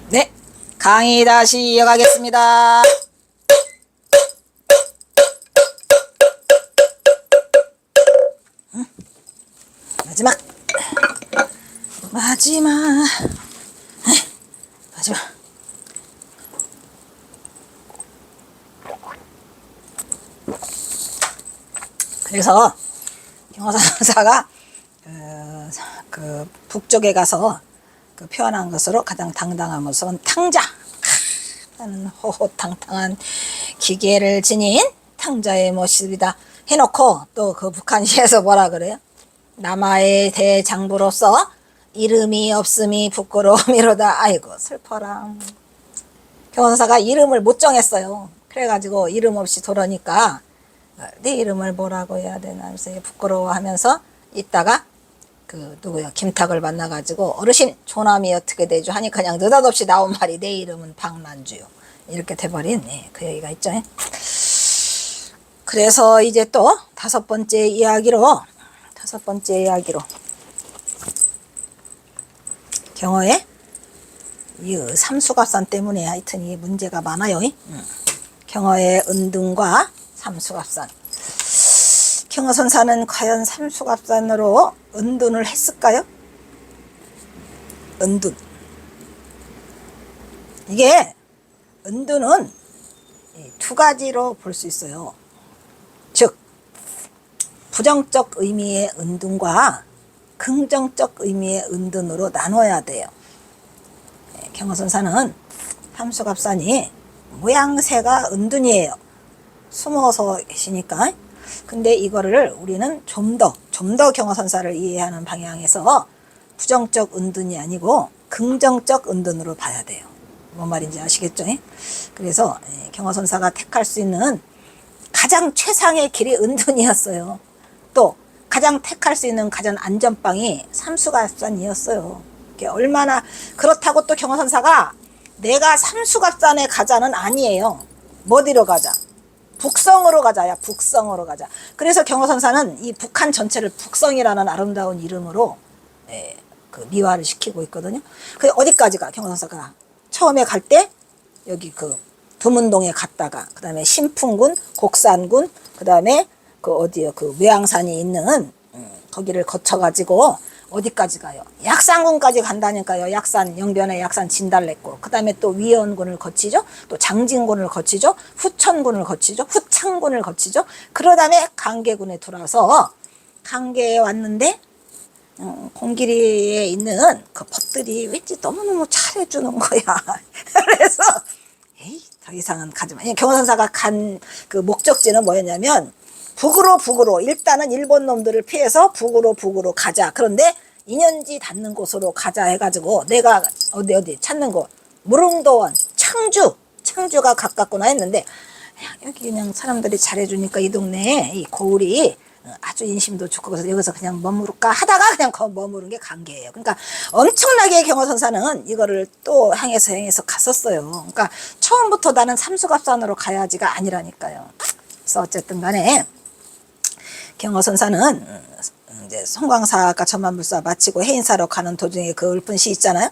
네, 강의 다시 이어가겠습니다. 마지막, 마지막, 마지막. 그래서 경호선사가 그 북쪽에 가서 그 표현한 것으로 가장 당당한 것은 탕자. 나는 호호탕탕한 기계를 지닌 탕자의 모습이다 해놓고, 또 그 북한시에서 뭐라 그래요? 남하의 대장부로서 이름이 없음이 부끄러움이로다. 아이고 슬퍼라. 경호선사가 이름을 못 정했어요. 그래가지고 이름 없이 돌아니까 내 이름을 뭐라고 해야 되나 하면서 부끄러워하면서 있다가 그 누구야 김탁을 만나가지고 어르신 조남이 어떻게 되죠 하니 그냥 느닷없이 나온 말이 내 이름은 박난주요. 이렇게 돼버린 그 얘기가 있죠. 그래서 이제 또 다섯 번째 이야기로 경어에 이 삼수갑산 때문에 하여튼 이 문제가 많아요. 경어의 은둔과 삼수갑산. 경어선사는 과연 삼수갑산으로 은둔을 했을까요? 은둔. 이게 은둔은 두 가지로 볼 수 있어요. 즉 부정적 의미의 은둔과 긍정적 의미의 은둔으로 나눠야 돼요. 경어선사는 삼수갑산이 모양새가 은둔이에요. 숨어서 계시니까. 근데 이거를 우리는 좀 더 경어선사를 이해하는 방향에서 부정적 은둔이 아니고 긍정적 은둔으로 봐야 돼요. 뭔 말인지 아시겠죠? 그래서 경어선사가 택할 수 있는 가장 최상의 길이 은둔이었어요. 또 가장 택할 수 있는 가장 안전방이 삼수갑산이었어요. 얼마나 그렇다고 또 경어선사가 내가 삼수갑산에 가자는 아니에요. 어디로 가자? 북성으로 가자야. 북성으로 가자. 그래서 경어선사는 이 북한 전체를 북성이라는 아름다운 이름으로 그 미화를 시키고 있거든요. 그 어디까지가 경어선사가 처음에 갈 때 여기 그 두문동에 갔다가 그 다음에 신풍군, 곡산군, 그 다음에 그 어디요 그 외양산이 있는 거기를 거쳐가지고 어디까지 가요? 약산군까지 간다니까요. 약산, 영변의 약산 진달래골. 그 다음에 또 위원군을 거치죠. 또 장진군을 거치죠. 후천군을 거치죠. 후창군을 거치죠. 그러 다음에 강계군에 들어와서 강계에 왔는데 공길이에 있는 그 법들이 왠지 너무너무 잘해주는 거야. 그래서 에이, 더 이상은 가지 마. 경호선사가 간 그 목적지는 뭐였냐면 북으로 일단은 일본 놈들을 피해서 북으로 가자. 그런데 인연지 닿는 곳으로 가자 해가지고 내가 어디 찾는 곳 무릉도원 창주가 가깝구나 했는데 여기 그냥 사람들이 잘해주니까 이 동네에 이 고을이 아주 인심도 좋고 그래서 여기서 그냥 머무를까 하다가 그냥 머무른 게 강계예요. 그러니까 엄청나게 경호선사는 이거를 또 향해서 갔었어요. 그러니까 처음부터 나는 삼수갑산으로 가야지가 아니라니까요. 그래서 어쨌든 간에 경어선사는 이제 송광사가 천만불사 마치고 해인사로 가는 도중에 그 읊은 시 있잖아요.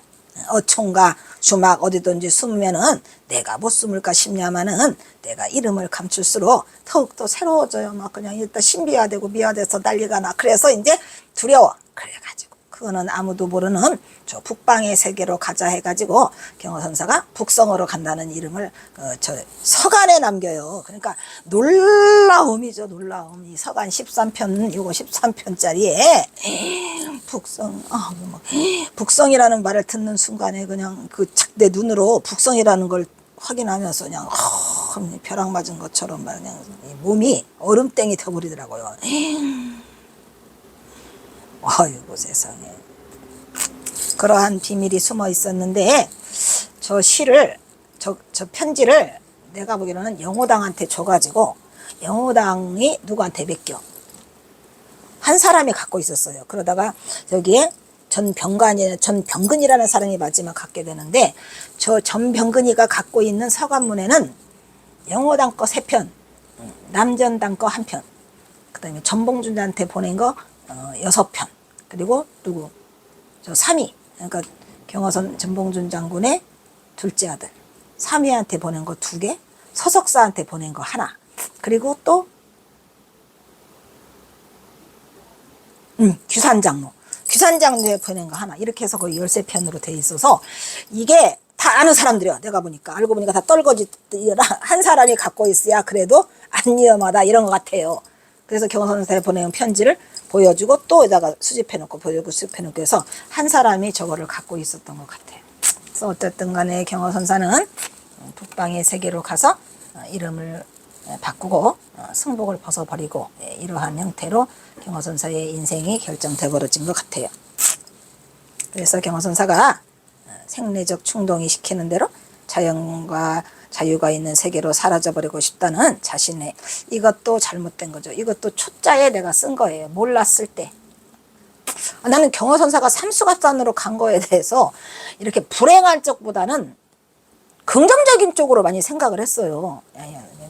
어촌과 주막 어디든지 숨으면은 내가 못 숨을까 싶냐마는 내가 이름을 감출수록 더욱더 새로워져요. 막 그냥 일단 신비화되고 미화돼서 난리가 나. 그래서 이제 두려워. 그래가지고 그거는 아무도 모르는 저 북방의 세계로 가자 해가지고 경어선사가 북성으로 간다는 이름을 저 서간에 남겨요. 그러니까 놀라움이죠. 놀라움. 이 서간 13편 이거 13편짜리에 북성 북성이라는 말을 듣는 순간에 그냥 그 내 눈으로 북성이라는 걸 확인하면서 그냥 벼락 맞은 것처럼 그냥 몸이 얼음땡이 되어버리더라고요. 아이고 세상에. 그러한 비밀이 숨어 있었는데 저 시를 저 편지를 내가 보기로는 영호당한테 줘가지고 영호당이 누구한테 맡겨 한 사람이 갖고 있었어요. 그러다가 저기에 전병근이라는 사람이 마지막 갖게 되는데 저 전병근이가 갖고 있는 서간문에는 영호당 거 3편, 남전당 거 1편, 그 다음에 전봉준한테 보낸 거 6편, 그리고 누구? 저 3위. 그러니까 경어선 전봉준 장군의 둘째 아들, 삼위한테 보낸 거 2개, 서석사한테 보낸 거 1, 그리고 또 규산장로에 보낸 거 1, 이렇게 해서 거의 13편으로 돼 있어서 이게 다 아는 사람들이야. 내가 보니까 알고 보니까 다 떨거지 한 사람이 갖고 있어야 그래도 안 위험하다 이런 것 같아요. 그래서 경호선사에 보내온 편지를 보여주고 또 여기다가 수집해놓고 보여주고 수집해놓고 해서 한 사람이 저거를 갖고 있었던 것 같아요. 그래서 어쨌든 간에 경호선사는 북방의 세계로 가서 이름을 바꾸고 승복을 벗어버리고 이러한 형태로 경호선사의 인생이 결정돼 버려진 것 같아요. 그래서 경호선사가 생리적 충동이 시키는 대로 자연과 자유가 있는 세계로 사라져버리고 싶다는 자신의, 이것도 잘못된 거죠. 이것도 초자에 내가 쓴 거예요. 몰랐을 때. 나는 경호선사가 삼수갑산으로 간 거에 대해서 이렇게 불행한 쪽보다는 긍정적인 쪽으로 많이 생각을 했어요.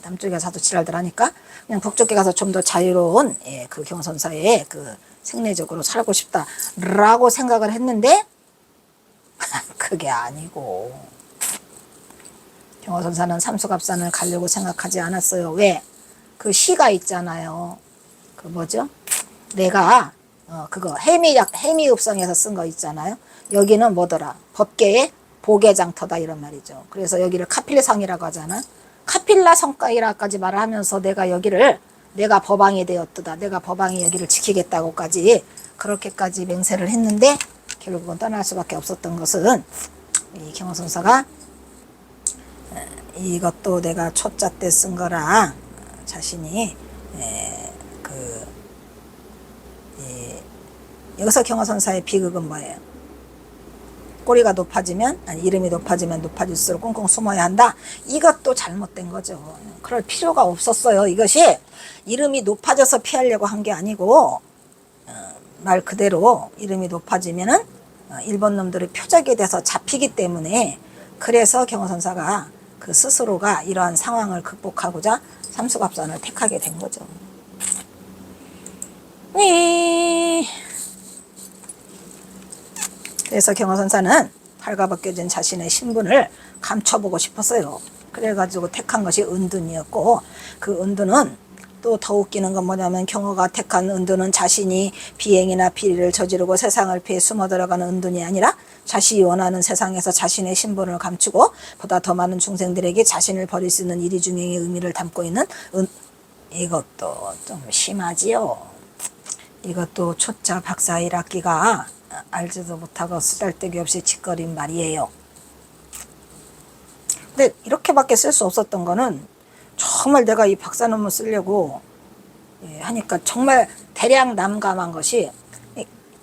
남쪽에 가서도 지랄들 하니까 그냥 북쪽에 가서 좀 더 자유로운 그 경호선사의 그 생리적으로 살고 싶다라고 생각을 했는데 그게 아니고 경호선사는 삼수갑산을 가려고 생각하지 않았어요. 왜? 그 시가 있잖아요. 그 뭐죠? 내가 그거 해미읍성에서 쓴 거 있잖아요. 여기는 뭐더라? 법계의 보계장터다 이런 말이죠. 그래서 여기를 카필성이라고 하잖아. 카필라 성과이라까지 말을 하면서 내가 법왕이 되었다. 내가 법왕이 여기를 지키겠다고까지 그렇게까지 맹세를 했는데 결국은 떠날 수밖에 없었던 것은 이 경호선사가 이것도 내가 초짜 때 쓴 거라 자신이 여기서 경호선사의 비극은 뭐예요? 꼬리가 높아지면, 이름이 높아지면 높아질수록 꽁꽁 숨어야 한다. 이것도 잘못된 거죠. 그럴 필요가 없었어요. 이것이 이름이 높아져서 피하려고 한 게 아니고 말 그대로 이름이 높아지면은 일본 놈들의 표적에 대해서 잡히기 때문에, 그래서 경호선사가 그 스스로가 이러한 상황을 극복하고자 삼수갑산을 택하게 된 거죠. 그래서 경호선사는 발가벗겨진 자신의 신분을 감춰보고 싶었어요. 그래가지고 택한 것이 은둔이었고, 그 은둔은 또 더 웃기는 건 뭐냐면 경호가 택한 은둔은 자신이 비행이나 비리를 저지르고 세상을 피해 숨어 들어가는 은둔이 아니라 자신이 원하는 세상에서 자신의 신분을 감추고 보다 더 많은 중생들에게 자신을 버릴 수 있는 이리중행의 의미를 담고 있는 이것도 좀 심하지요. 이것도 초짜 박사 1학기가 알지도 못하고 쓰잘데기 없이 짓거린 말이에요. 근데 이렇게밖에 쓸 수 없었던 거는 정말 내가 이 박사 논문 쓰려고 하니까 정말 대량 난감한 것이,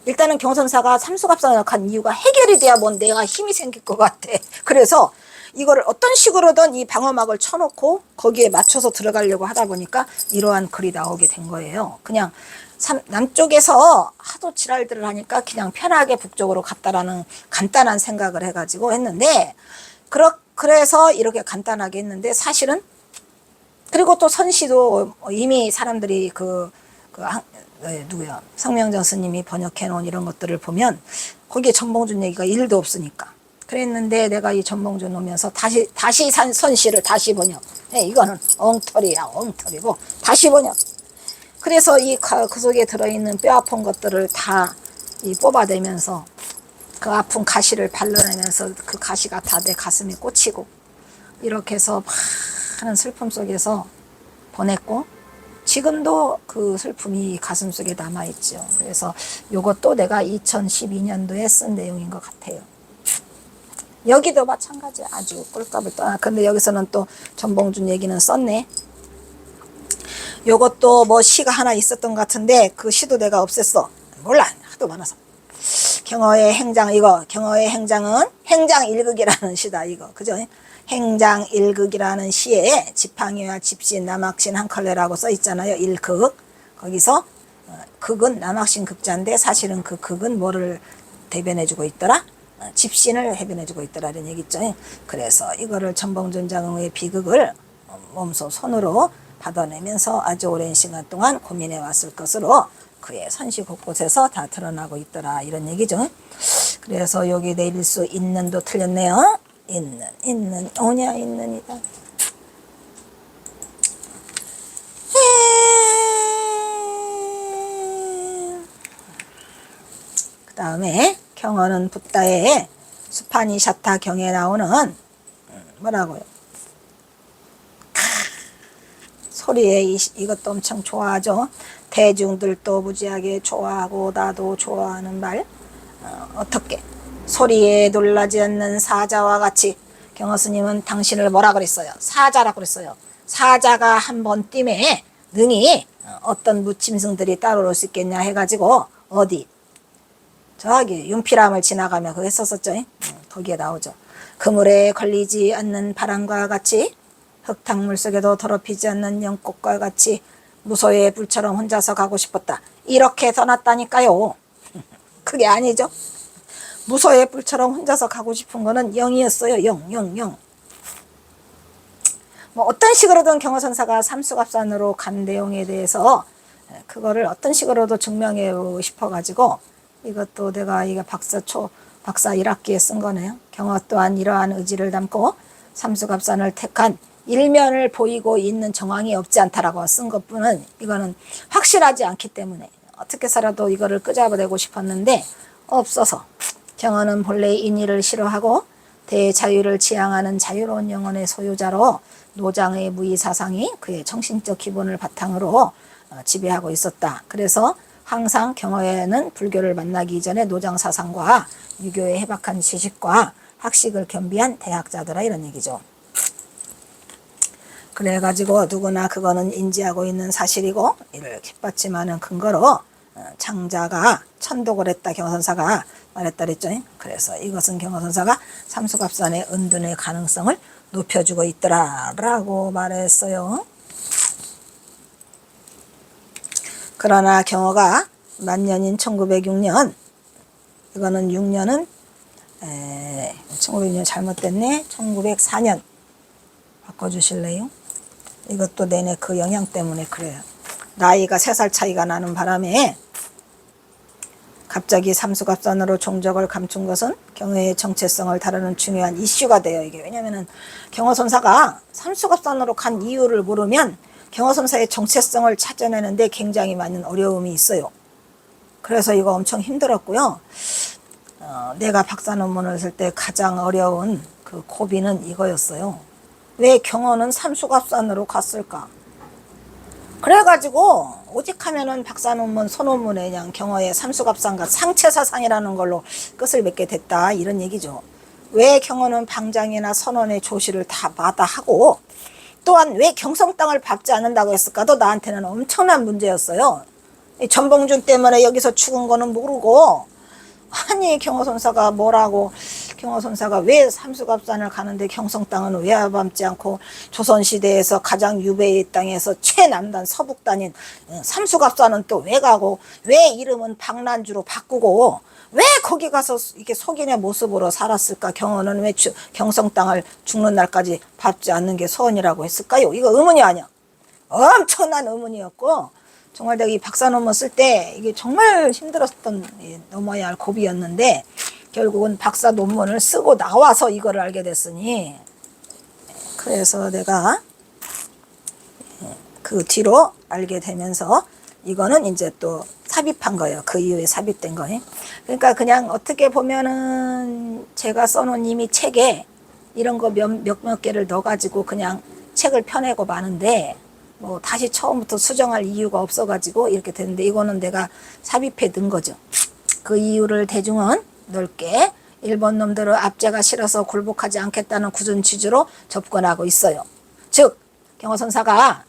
일단은 경호선사가 삼수갑산을 간 이유가 해결이 돼야 뭔 내가 힘이 생길 것 같아. 그래서 이거를 어떤 식으로든 이 방어막을 쳐놓고 거기에 맞춰서 들어가려고 하다 보니까 이러한 글이 나오게 된 거예요. 그냥 남쪽에서 하도 지랄들을 하니까 그냥 편하게 북쪽으로 갔다라는 간단한 생각을 해가지고 했는데, 그래서 이렇게 간단하게 했는데 사실은, 그리고 또 선시도 이미 사람들이 누구야, 성명정 스님이 번역해 놓은 이런 것들을 보면 거기에 전봉준 얘기가 1도 없으니까. 그랬는데 내가 이 전봉준 오면서 다시 선시를 다시 번역. 이거는 엉터리야, 엉터리고 다시 번역. 그래서 그 속에 들어있는 뼈 아픈 것들을 다 뽑아내면서 그 아픈 가시를 발라내면서 그 가시가 다 내 가슴에 꽂히고 이렇게 해서 많은 슬픔 속에서 보냈고, 지금도 그 슬픔이 가슴 속에 남아있죠. 그래서 요것도 내가 2012년도에 쓴 내용인 것 같아요. 여기도 마찬가지, 아주 꼴값을 떠나. 근데 여기서는 또 전봉준 얘기는 썼네. 요것도 뭐 시가 하나 있었던 것 같은데 그 시도 내가 없앴어. 몰라, 하도 많아서. 경어의 행장, 경어의 행장은 행장 일극이라는 시다, 이거. 그죠? 행장 일극이라는 시에 지팡이와 집신, 남학신 한컬레라고 써 있잖아요. 일극. 거기서 극은 남학신 극자인데 사실은 그 극은 뭐를 대변해주고 있더라? 집신을 해변해주고 있더라, 이런 얘기 있죠. 그래서 이거를 전봉준 장흥의 비극을 몸소 손으로 받아내면서 아주 오랜 시간 동안 고민해 왔을 것으로 그의 선시 곳곳에서 다 드러나고 있더라, 이런 얘기죠. 그래서 여기 내릴 수 있는도 틀렸네요. 있는 오냐 있는이다. 그 다음에 경어는 붓다에 수파니 샤타 경에 나오는 뭐라고요? 소리에 이것도 엄청 좋아하죠. 대중들도 무지하게 좋아하고 나도 좋아하는 말. 어떻게 소리에 놀라지 않는 사자와 같이 경어 스님은 당신을 뭐라 그랬어요? 사자라고 그랬어요. 사자가 한 번 띠에 능히 어떤 무짐승들이 따라올 수 있겠냐 해가지고 어디 저기 윤피람을 지나가며 그거 했었었죠. 거기에 나오죠. 그물에 걸리지 않는 바람과 같이 흙탕물 속에도 더럽히지 않는 연꽃과 같이 무소의 불처럼 혼자서 가고 싶었다. 이렇게 써놨다니까요. 그게 아니죠. 무소의 불처럼 혼자서 가고 싶은 거는 영이었어요. 영. 뭐 어떤 식으로든 경어선사가 삼수갑산으로 간 내용에 대해서 그거를 어떤 식으로도 증명해 싶어가지고 이것도 내가 이게 박사 1학기에 쓴 거네요. 경어 또한 이러한 의지를 담고 삼수갑산을 택한 일면을 보이고 있는 정황이 없지 않다라고 쓴 것뿐은 이거는 확실하지 않기 때문에 어떻게 살아도 이거를 끄잡아내고 싶었는데 없어서 경어는 본래 인의를 싫어하고 대자유를 지향하는 자유로운 영혼의 소유자로 노장의 무의사상이 그의 정신적 기본을 바탕으로 지배하고 있었다. 그래서 항상 경어에는 불교를 만나기 전에 노장사상과 유교의 해박한 지식과 학식을 겸비한 대학자들아 이런 얘기죠. 그래가지고 누구나 그거는 인지하고 있는 사실이고 이를 깃받침하는 근거로 장자가 천독을 했다. 경어선사가 말했다 그랬죠. 그래서 이것은 경어선사가 삼수갑산의 은둔의 가능성을 높여주고 있더라 라고 말했어요. 그러나 경어가 만년인 1906년 이거는 6년은 1906년 잘못됐네. 1904년 바꿔주실래요? 이것도 내내 그 영향 때문에 그래요. 나이가 3살 차이가 나는 바람에 갑자기 삼수갑산으로 종적을 감춘 것은 경어의 정체성을 다루는 중요한 이슈가 돼요. 이게 왜냐면은 경어선사가 삼수갑산으로 간 이유를 모르면 경어선사의 정체성을 찾아내는데 굉장히 많은 어려움이 있어요. 그래서 이거 엄청 힘들었고요. 내가 박사 논문을 쓸 때 가장 어려운 그 고비는 이거였어요. 왜 경어는 삼수갑산으로 갔을까? 그래가지고 오직 하면은 박사 논문 소논문에 그냥 경어의 삼수갑산과 상체사상이라는 걸로 끝을 맺게 됐다 이런 얘기죠. 왜 경어는 방장이나 선원의 조시를 다 마다하고 또한 왜 경성 땅을 밟지 않는다고 했을까도 나한테는 엄청난 문제였어요. 전봉준 때문에 여기서 죽은 거는 모르고 아니 경어선사가 뭐라고 경어선사가 왜 삼수갑산을 가는데 경성 땅은 왜 밟지 않고 조선시대에서 가장 유배의 땅에서 최남단 서북단인 삼수갑산은 또 왜 가고 왜 이름은 박난주로 바꾸고 왜 거기 가서 이렇게 속인의 모습으로 살았을까? 경어는 왜 경성 땅을 죽는 날까지 밟지 않는 게 소원이라고 했을까요? 이거 의문이 아니야. 엄청난 의문이었고 정말 내가 이 박사 논문 쓸 때 이게 정말 힘들었던 넘어야 할 고비였는데 결국은 박사 논문을 쓰고 나와서 이거를 알게 됐으니 그래서 내가 그 뒤로 알게 되면서 이거는 이제 또 삽입한 거예요. 그 이후에 삽입된 거예요. 그러니까 그냥 어떻게 보면은 제가 써놓은 이미 책에 이런 거 몇 개를 넣어가지고 그냥 책을 펴내고 마는데 뭐 다시 처음부터 수정할 이유가 없어가지고 이렇게 됐는데 이거는 내가 삽입해 둔 거죠. 그 이유를 대중은 넓게 일본 놈들은 압제가 싫어서 굴복하지 않겠다는 굳은 취지로 접근하고 있어요. 즉 경어선사가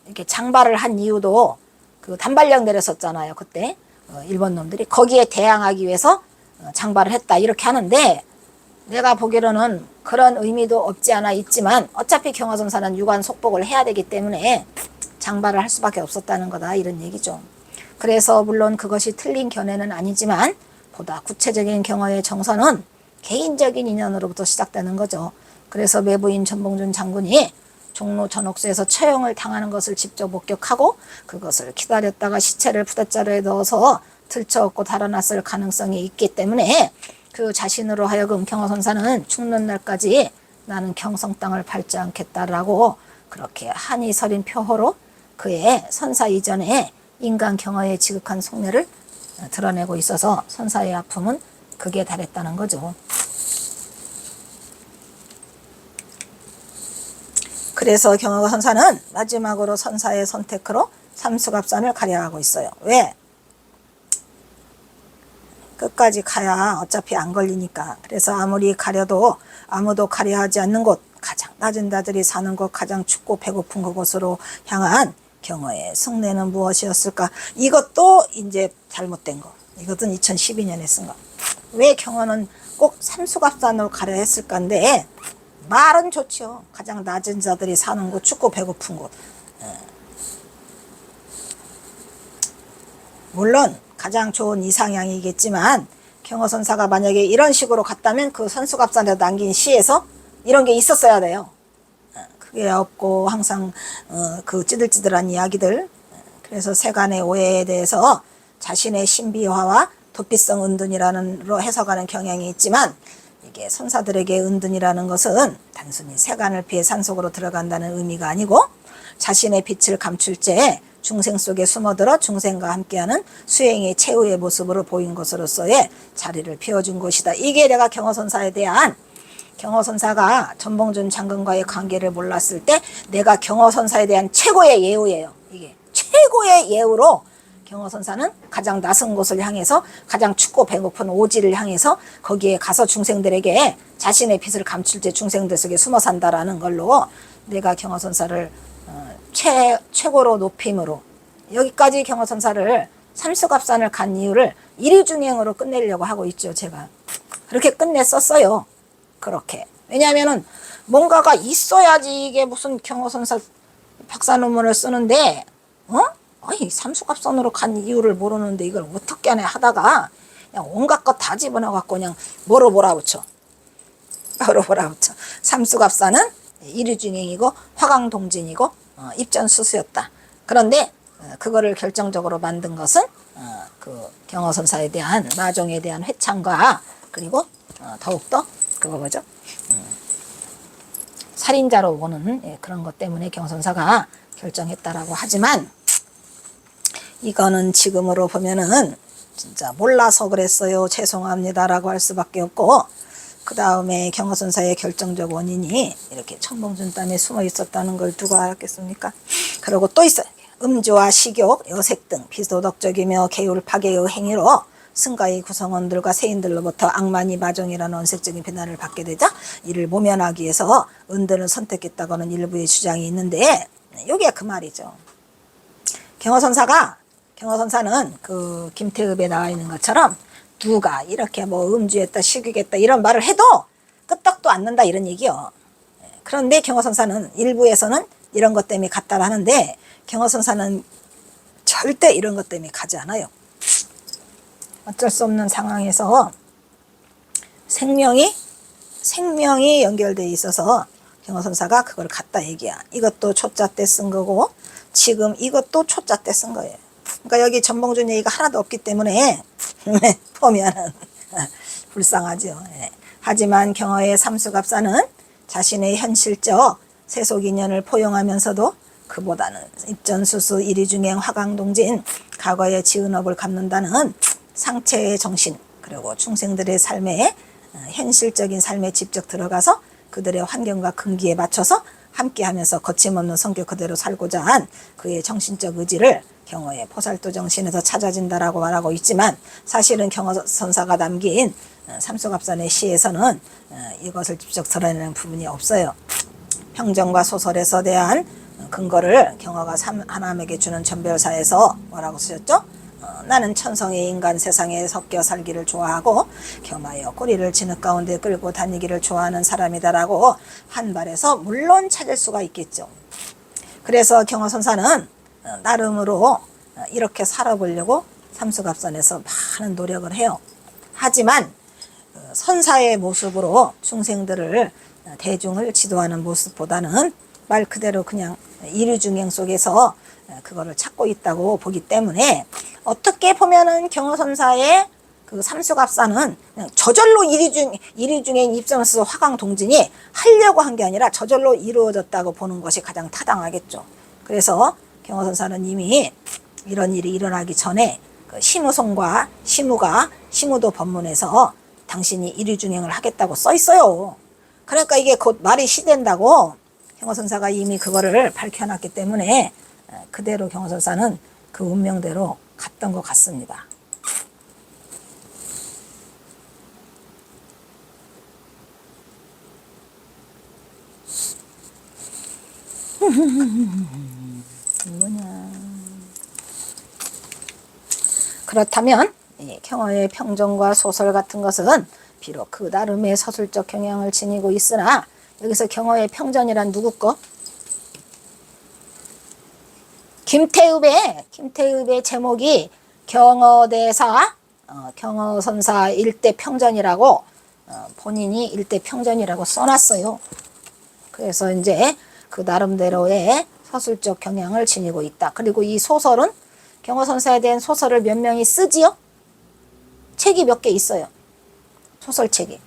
이렇게 장발을 한 이유도 그 단발령 내렸었잖아요. 그때 일본 놈들이 거기에 대항하기 위해서 장발을 했다 이렇게 하는데 내가 보기로는 그런 의미도 없지 않아 있지만 어차피 경어선사는 유관 속복을 해야 되기 때문에 장발을 할 수밖에 없었다는 거다 이런 얘기죠. 그래서 물론 그것이 틀린 견해는 아니지만 보다 구체적인 경어의 정선은 개인적인 인연으로부터 시작되는 거죠. 그래서 매부인 전봉준 장군이 종로 전옥수에서 처형을 당하는 것을 직접 목격하고 그것을 기다렸다가 시체를 부대자루에 넣어서 들쳐업고 달아났을 가능성이 있기 때문에 그 자신으로 하여금 경허선사는 죽는 날까지 나는 경성 땅을 밟지 않겠다라고 그렇게 한이 서린 표호로 그의 선사 이전에 인간 경허에 지극한 속내를 드러내고 있어서 선사의 아픔은 극에 달했다는 거죠. 그래서 경허선사는 마지막으로 선사의 선택으로 삼수갑산을 가려하고 있어요. 왜? 끝까지 가야 어차피 안 걸리니까. 그래서 아무리 가려도 아무도 가려하지 않는 곳, 가장 낮은 자들이 사는 곳, 가장 춥고 배고픈 그곳으로 향한 경허의 승례는 무엇이었을까? 이것도 이제 잘못된 거. 이것은 2012년에 쓴 거. 왜 경허는 꼭 삼수갑산으로 가려 했을까인데, 말은 좋죠. 가장 낮은 자들이 사는 곳, 춥고 배고픈 곳. 물론 가장 좋은 이상향이겠지만 경허선사가 만약에 이런 식으로 갔다면 그 선수갑산에 남긴 시에서 이런 게 있었어야 돼요. 그게 없고 항상 그 찌들찌들한 이야기들. 그래서 세간의 오해에 대해서 자신의 신비화와 도피성 은둔이라는로 해석하는 경향이 있지만, 이게 선사들에게 은둔이라는 것은 단순히 세간을 피해 산속으로 들어간다는 의미가 아니고 자신의 빛을 감출 때 중생 속에 숨어들어 중생과 함께하는 수행의 최후의 모습으로 보인 것으로서의 자리를 피워준 것이다. 이게 내가 경허선사에 대한, 경허선사가 전봉준 장군과의 관계를 몰랐을 때 내가 경허선사에 대한 최고의 예우예요. 이게 최고의 예우로 경허선사는 가장 낯선 곳을 향해서 가장 춥고 배고픈 오지를 향해서 거기에 가서 중생들에게 자신의 빛을 감출 때 중생들 속에 숨어 산다라는 걸로 내가 경허선사를 최고로 높임으로, 여기까지 경허선사를 삼수갑산을 간 이유를 일위중행으로 끝내려고 하고 있죠. 제가 그렇게 끝냈었어요. 그렇게. 왜냐하면은 뭔가가 있어야지. 이게 무슨 경허선사 박사 논문을 쓰는데 아니 삼수갑산으로 간 이유를 모르는데 이걸 어떻게 하냐 하다가 그냥 온갖 것 다 집어넣어갖고 그냥 뭐로 몰아붙여. 삼수갑산은 일위중행이고 화강동진이고 입전수수였다. 그런데 그거를 결정적으로 만든 것은 그 경허선사에 대한 마종에 대한 회창과, 그리고 더욱더 그거 뭐죠? 살인자로 보는 그런 것 때문에 경허선사가 결정했다라고 하지만, 이거는 지금으로 보면은 진짜 몰라서 그랬어요, 죄송합니다라고 할 수밖에 없고, 그 다음에 경허선사의 결정적 원인이 이렇게 천봉준 땀에 숨어 있었다는 걸 누가 알았겠습니까? 그리고 또 있어요. 음주와 식욕, 여색 등 비도덕적이며 계율 파괴의 행위로 승가의 구성원들과 세인들로부터 악마니 마종이라는 언색적인 비난을 받게 되자 이를 모면하기 위해서 은둔을 선택했다고는 일부의 주장이 있는데, 이게 그 말이죠. 경허선사는 그 김태읍에 나와 있는 것처럼 누가 이렇게 뭐 음주했다 식욕했다 이런 말을 해도 끄떡도 않는다 이런 얘기요. 그런데 경허선사는 일부에서는 이런 것 때문에 갔다라 하는데, 경허선사는 절대 이런 것 때문에 가지 않아요. 어쩔 수 없는 상황에서 생명이 연결되어 있어서 경허선사가 그걸 갖다 얘기야. 이것도 초짜 때 쓴 거고 지금 이것도 초짜 때 쓴 거예요. 그러니까 여기 전봉준 얘기가 하나도 없기 때문에 보면은 불쌍하죠. 하지만 경허의 삼수갑산은 자신의 현실적 세속인연을 포용하면서도 그보다는 입전수수 일위중행 화강동진 과거의 지은업을 갚는다는 상체의 정신, 그리고 중생들의 삶에 현실적인 삶에 직접 들어가서 그들의 환경과 근기에 맞춰서 함께하면서 거침없는 성격 그대로 살고자 한 그의 정신적 의지를 경허의 포살도 정신에서 찾아진다라고 말하고 있지만, 사실은 경허선사가 남긴 삼수갑산의 시에서는 이것을 직접 드러내는 부분이 없어요. 평정과 소설에서 대한 근거를 경허가 하나님에게 주는 전별사에서 뭐라고 쓰셨죠? 나는 천성의 인간 세상에 섞여 살기를 좋아하고 겸하여 꼬리를 진흙 가운데 끌고 다니기를 좋아하는 사람이다라고 한 발에서 물론 찾을 수가 있겠죠. 그래서 경허선사는 나름으로 이렇게 살아보려고 삼수갑산에서 많은 노력을 해요. 하지만 선사의 모습으로 중생들을 대중을 지도하는 모습보다는 말 그대로 그냥 일위중행 속에서 그거를 찾고 있다고 보기 때문에, 어떻게 보면은 경허선사의 그 삼수갑산은 그냥 저절로 일위 중에 입선수 화강 동진이 하려고 한 게 아니라 저절로 이루어졌다고 보는 것이 가장 타당하겠죠. 그래서 경허선사는 이미 이런 일이 일어나기 전에 그 시무송과 시무도 법문에서 당신이 일위중행을 하겠다고 써 있어요. 그러니까 이게 곧 말이 시된다고 경허선사가 이미 그거를 밝혀놨기 때문에 그대로 경허선사는 그 운명대로 갔던 것 같습니다. 뭐냐. 그렇다면 경허의 평전과 소설 같은 것은 비록 그 나름의 서술적 경향을 지니고 있으나 여기서 경허의 평전이란 누구 거? 김태읍의 제목이 경허대사 경허선사 일대 평전이라고 본인이 일대 평전이라고 써놨어요. 그래서 이제 그 나름대로의 서술적 경향을 지니고 있다. 그리고 이 소설은 경허선사에 대한 소설을 몇 명이 쓰지요? 책이 몇 개 있어요. 소설책이.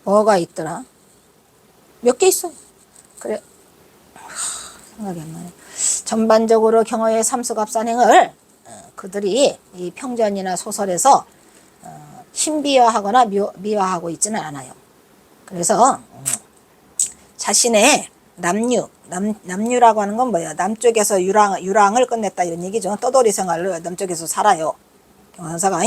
뭐가 있더라? 몇 개 있어요. 그래. 생각이 안 나네. 전반적으로 경허의 삼수갑산행을 그들이 이 평전이나 소설에서 신비화하거나 미화하고 있지는 않아요. 그래서 자신의 남유라고 하는 건 뭐예요? 남쪽에서 유랑을 끝냈다 이런 얘기죠. 떠돌이 생활을 남쪽에서 살아요. 경허선사가.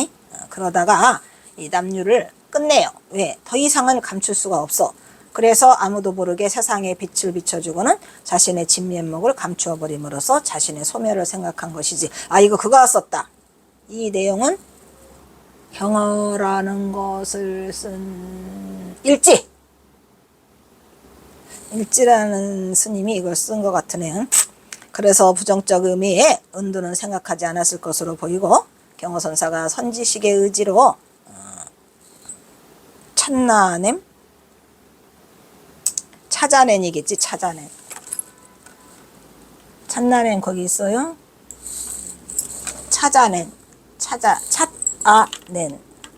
그러다가 이 남유를 끝내요. 왜? 더 이상은 감출 수가 없어. 그래서 아무도 모르게 세상에 빛을 비춰주고는 자신의 진면목을 감추어 버림으로써 자신의 소멸을 생각한 것이지. 이거 그거 썼다. 이 내용은 경허라는 것을 쓴 일지라는 스님이 이걸 쓴 것 같으네요. 그래서 부정적 의미의 은두는 생각하지 않았을 것으로 보이고 경허선사가 선지식의 의지로 찾아낸이겠지. 찾아낸 거기 있어요. 찾아낸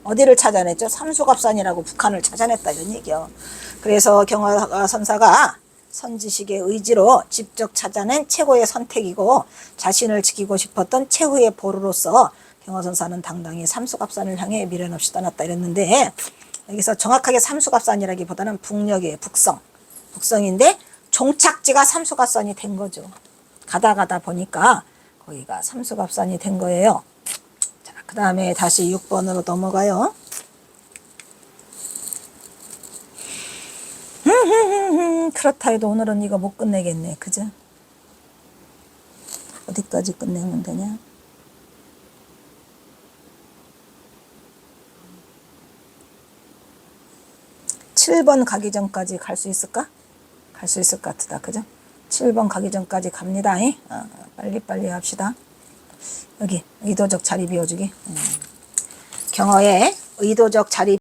어디를 찾아냈죠? 삼수갑산이라고 북한을 찾아냈다 이런 얘기요. 그래서 경허선사가 선지식의 의지로 직접 찾아낸 최고의 선택이고 자신을 지키고 싶었던 최후의 보루로서 경허선사는 당당히 삼수갑산을 향해 미련 없이 떠났다 이랬는데 여기서 정확하게 삼수갑산이라기보다는 북녘이에요. 북성인데 종착지가 삼수갑산이 된 거죠. 가다 보니까 거기가 삼수갑산이 된 거예요. 자, 그 다음에 다시 6번으로 넘어가요. 그렇다 해도 오늘은 이거 못 끝내겠네. 그죠? 어디까지 끝내면 되냐? (7번) 가기 전까지 갈 수 있을까? 갈 수 있을 것 같다. 그죠? 7번 가기 전까지 갑니다. 빨리 합시다. 여기 의도적 자리 비워주기. 경허의 의도적 자리